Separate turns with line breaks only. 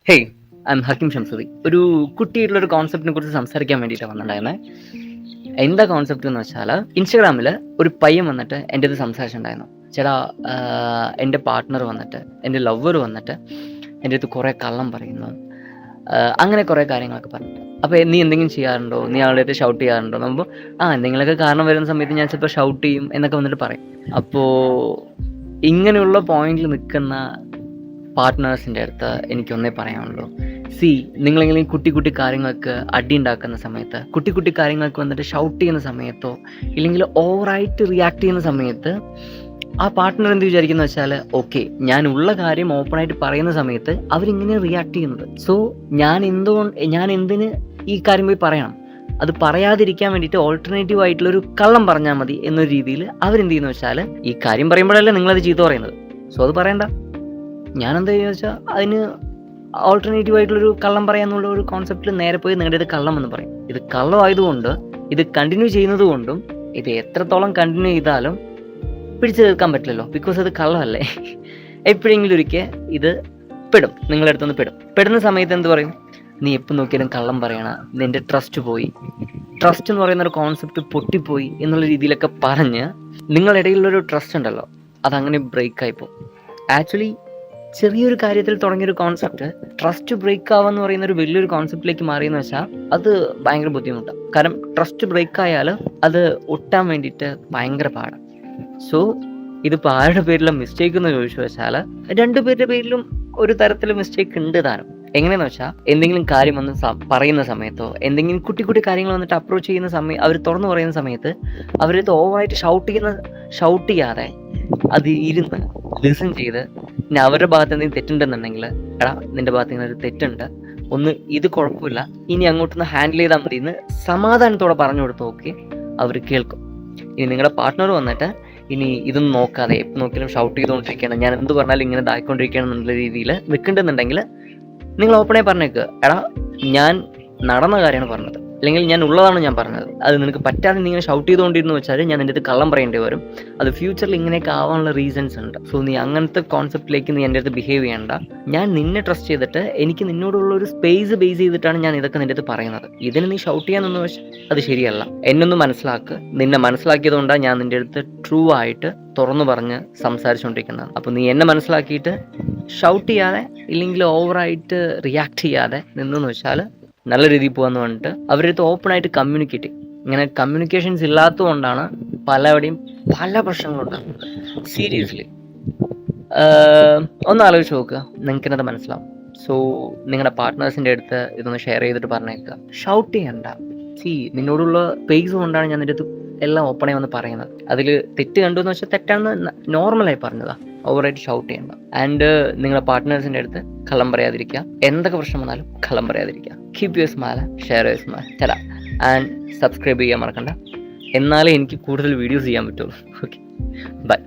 Hey, I am Hakeem Shamsudi. ഒരു കുട്ടിയായിട്ടുള്ളൊരു കോൺസെപ്റ്റിനെ കുറിച്ച് സംസാരിക്കാൻ വേണ്ടിയിട്ടാണ് വന്നിട്ടുണ്ടായിരുന്നത്. എന്താ കോൺസെപ്റ്റ് എന്ന് വെച്ചാൽ, ഇൻസ്റ്റാഗ്രാമിൽ ഒരു പയ്യൻ വന്നിട്ട് എൻ്റെ അടുത്ത് സംസാരിച്ചിട്ടുണ്ടായിരുന്നു. ചേട്ടാ, എൻ്റെ പാർട്ട്ണർ വന്നിട്ട്, എൻ്റെ ലവർ വന്നിട്ട് എൻ്റെ അടുത്ത് കുറേ കള്ളം പറയുന്നു, അങ്ങനെ കുറേ കാര്യങ്ങളൊക്കെ പറഞ്ഞിട്ട്. അപ്പോൾ നീ എന്തെങ്കിലും ചെയ്യാറുണ്ടോ, നീ അവളുടെ അടുത്ത് ഷൗട്ട് ചെയ്യാറുണ്ടോ നോക്കുമ്പോൾ, എന്തെങ്കിലുമൊക്കെ കാരണം വരുന്ന സമയത്ത് ഞാൻ ചിലപ്പോൾ ഷൗട്ട് ചെയ്യും എന്നൊക്കെ വന്നിട്ട് പറയും. അപ്പോൾ ഇങ്ങനെയുള്ള പോയിന്റിൽ നിൽക്കുന്ന പാർട്ട്നേഴ്സിൻ്റെ അടുത്ത് എനിക്കൊന്നേ പറയാനുള്ളൂ. നിങ്ങളെങ്കിലും കുട്ടി കുട്ടി കാര്യങ്ങൾക്ക് അടി ഉണ്ടാക്കുന്ന സമയത്ത്, കുട്ടി കുട്ടി കാര്യങ്ങൾക്ക് വന്നിട്ട് ഷൗട്ട് ചെയ്യുന്ന സമയത്തോ ഇല്ലെങ്കിൽ ഓവറായിട്ട് റിയാക്ട് ചെയ്യുന്ന സമയത്ത് ആ പാർട്ട്ണർ എന്ത് വിചാരിക്കുന്ന വെച്ചാൽ, ഓക്കെ, ഞാൻ ഉള്ള കാര്യം ഓപ്പണായിട്ട് പറയുന്ന സമയത്ത് അവരിങ്ങനെ റിയാക്ട് ചെയ്യുന്നത്. സോ ഞാൻ എന്തിന് ഈ കാര്യം പോയി പറയണം? അത് പറയാതിരിക്കാൻ വേണ്ടിയിട്ട് ഓൾട്ടർനേറ്റീവ് ആയിട്ടുള്ളൊരു കള്ളം പറഞ്ഞാൽ മതി എന്നൊരു രീതിയിൽ അവരെന്ത് ചെയ്യുന്ന വെച്ചാൽ, ഈ കാര്യം പറയുമ്പോഴല്ലേ നിങ്ങളത് ചീത്ത പറയുന്നത്, സോ അത് പറയണ്ട. ഞാനെന്താ ചെയ്യുക വെച്ചാൽ, അതിന് ഓൾട്ടർനേറ്റീവ് ആയിട്ടുള്ളൊരു കള്ളം പറയാന്നുള്ള ഒരു കോൺസെപ്റ്റിൽ നേരെ പോയി നിങ്ങളുടെ ഇത് കള്ളം എന്ന് പറയും. ഇത് കള്ളമായതുകൊണ്ട്, ഇത് കണ്ടിന്യൂ ചെയ്യുന്നത് കൊണ്ടും, ഇത് എത്രത്തോളം കണ്ടിന്യൂ ചെയ്താലും പിടിച്ചു തീർക്കാൻ പറ്റില്ലല്ലോ, ബിക്കോസ് അത് കള്ളമല്ലേ. എപ്പോഴെങ്കിലും ഒരിക്കൽ ഇത് നിങ്ങളുടെ അടുത്തുനിന്ന് പെടുന്ന സമയത്ത് എന്ത് പറയും? നീ എപ്പോൾ നോക്കിയാലും കള്ളം പറയണ, നിന്റെ ട്രസ്റ്റ് പോയി, ട്രസ്റ്റ് എന്ന് പറയുന്ന ഒരു കോൺസെപ്റ്റ് പൊട്ടിപ്പോയി എന്നുള്ള രീതിയിലൊക്കെ പറഞ്ഞ് നിങ്ങളുടെ ഇടയിലുള്ളൊരു ട്രസ്റ്റ് ഉണ്ടല്ലോ, അതങ്ങനെ ബ്രേക്ക് ആയിപ്പോൾ. ആക്ച്വലി ചെറിയൊരു കാര്യത്തിൽ തുടങ്ങിയൊരു കോൺസെപ്റ്റ് ട്രസ്റ്റ് ബ്രേക്ക് ആവാന്ന് പറയുന്ന ഒരു വലിയൊരു കോൺസെപ്റ്റിലേക്ക് മാറിയെന്ന് വെച്ചാൽ അത് ഭയങ്കര ബുദ്ധിമുട്ടാണ്. കാരണം ട്രസ്റ്റ് ബ്രേക്ക് ആയാൽ അത് ഒട്ടാൻ വേണ്ടിയിട്ട് ഭയങ്കര പാടാണ്. സോ ഇതിപ്പോൾ ആരുടെ പേരിലും മിസ്റ്റേക്ക് എന്ന് ചോദിച്ചു വെച്ചാൽ, രണ്ടുപേരുടെ പേരിലും ഒരു തരത്തിൽ മിസ്റ്റേക്ക് ഉണ്ട് താനും. എങ്ങനെയെന്ന് വെച്ചാൽ, എന്തെങ്കിലും കാര്യം വന്ന് പറയുന്ന സമയത്തോ, എന്തെങ്കിലും കുട്ടി കുട്ടി കാര്യങ്ങൾ വന്നിട്ട് അപ്രോച്ച് ചെയ്യുന്ന സമയം, അവർ തുറന്നു പറയുന്ന സമയത്ത് അവരത് ഓവറായിട്ട് ഷൗട്ട് ചെയ്യാതെ അത് ഇരുന്ന് ലിസൺ ചെയ്ത്, പിന്നെ അവരുടെ ഭാഗത്ത് എന്തെങ്കിലും തെറ്റുണ്ടെന്നുണ്ടെങ്കിൽ, എടാ നിന്റെ ഭാഗത്ത് ഇങ്ങനെ ഒരു തെറ്റുണ്ട്, ഇത് കുഴപ്പമില്ല, ഇനി അങ്ങോട്ടൊന്ന് ഹാൻഡിൽ ചെയ്താൽ മതി എന്ന് സമാധാനത്തോടെ പറഞ്ഞു കൊടുത്ത് നോക്കി അവർ കേൾക്കും. ഇനി നിങ്ങളുടെ പാർട്ട്ണർ വന്നിട്ട് ഇനി ഇതൊന്നും നോക്കാതെ എപ്പോൾ നോക്കിയാലും ഷൗട്ട് ചെയ്തുകൊണ്ടിരിക്കുകയാണ്, ഞാൻ എന്ത് പറഞ്ഞാലും ഇങ്ങനെ ഇതായിക്കൊണ്ടിരിക്കുകയാണ് എന്നുള്ള രീതിയിൽ നിൽക്കുന്നുണ്ടെങ്കിൽ, നിങ്ങൾ ഓപ്പണായി പറഞ്ഞേക്കുക, എടാ ഞാൻ നടന്ന കാര്യമാണ് പറഞ്ഞത്, അല്ലെങ്കിൽ ഞാൻ ഉള്ളതാണ് ഞാൻ പറഞ്ഞത്, അത് നിനക്ക് പറ്റാതെ നീ ഇങ്ങനെ ഷൗട്ട് ചെയ്തുകൊണ്ടിരുന്നു വെച്ചാൽ ഞാൻ എൻ്റെ അടുത്ത് കള്ളം പറയേണ്ടി വരും, അത് ഫ്യൂച്ചറിൽ ഇങ്ങനെയൊക്കെ ആവാനുള്ള റീസൺസ് ഉണ്ട്. സോ നീ അങ്ങനത്തെ കോൺസെപ്റ്റിലേക്ക് നീ എൻ്റെ അടുത്ത് ബിഹേവ് ചെയ്യണ്ട. ഞാൻ നിന്നെ ട്രസ്റ്റ് ചെയ്തിട്ട് എനിക്ക് നിന്നോടുള്ള ഒരു സ്പേസ് ബേസ് ചെയ്തിട്ടാണ് ഞാൻ ഇതൊക്കെ നിൻ്റെ അടുത്ത് പറയുന്നത്. ഇതിന് നീ ഷൗട്ട് ചെയ്യാനൊന്നും വെച്ചാൽ അത് ശരിയല്ല. എന്നൊന്ന് മനസ്സിലാക്ക്. നിന്നെ മനസ്സിലാക്കിയതുകൊണ്ടാണ് ഞാൻ നിൻ്റെ അടുത്ത് ട്രൂ ആയിട്ട് തുറന്നു പറഞ്ഞ് സംസാരിച്ചുകൊണ്ടിരിക്കുന്നത്. അപ്പോൾ നീ എന്നെ മനസ്സിലാക്കിയിട്ട് ഷൗട്ട് ചെയ്യാതെ ഇല്ലെങ്കിൽ ഓവറായിട്ട് റിയാക്ട് ചെയ്യാതെ നിന്നെന്ന് വെച്ചാൽ നല്ല രീതിയിൽ പോകാന്ന് പറഞ്ഞിട്ട് അവരുടെ അടുത്ത് ഓപ്പണായിട്ട് കമ്മ്യൂണിക്കേറ്റ്. ഇങ്ങനെ കമ്മ്യൂണിക്കേഷൻസ് ഇല്ലാത്തതുകൊണ്ടാണ് പലവിടെയും പല പ്രശ്നങ്ങളുണ്ടാകുന്നത്. സീരിയസ്ലി ഒന്ന് ആലോചിച്ച് നോക്കുക, നിങ്ങൾക്കിന്നത് മനസ്സിലാവും. സോ നിങ്ങളുടെ പാർട്ട്നേഴ്സിൻ്റെ അടുത്ത് ഇതൊന്ന് ഷെയർ ചെയ്തിട്ട് പറഞ്ഞേക്കുക, ഷൗട്ട് ചെയ്യണ്ട. നിന്നോടുള്ള പേസ് കൊണ്ടാണ് ഞാൻ നിൻ്റെ അടുത്ത് എല്ലാം ഓപ്പണായി വന്ന് പറയുന്നത്. അതിൽ തെറ്റ് കണ്ടു എന്ന് വെച്ചാൽ തെറ്റാണെന്ന് നോർമലായി പറഞ്ഞതാ, ഓവറായിട്ട് ഷൗട്ട് ചെയ്യണ്ട. ആൻഡ് നിങ്ങളുടെ പാർട്ട്നേഴ്സിൻ്റെ അടുത്ത് കള്ളം പറയാതിരിക്കുക. എന്തൊക്കെ പ്രശ്നം വന്നാലും കള്ളം പറയാതിരിക്കുക. Keep your smile, share your smile, ചേട്ടാ. ആൻഡ് സബ്സ്ക്രൈബ് ചെയ്യാൻ മറക്കണ്ട, എന്നാലേ എനിക്ക് കൂടുതൽ വീഡിയോസ് ചെയ്യാൻ പറ്റുള്ളൂ. Okay, by.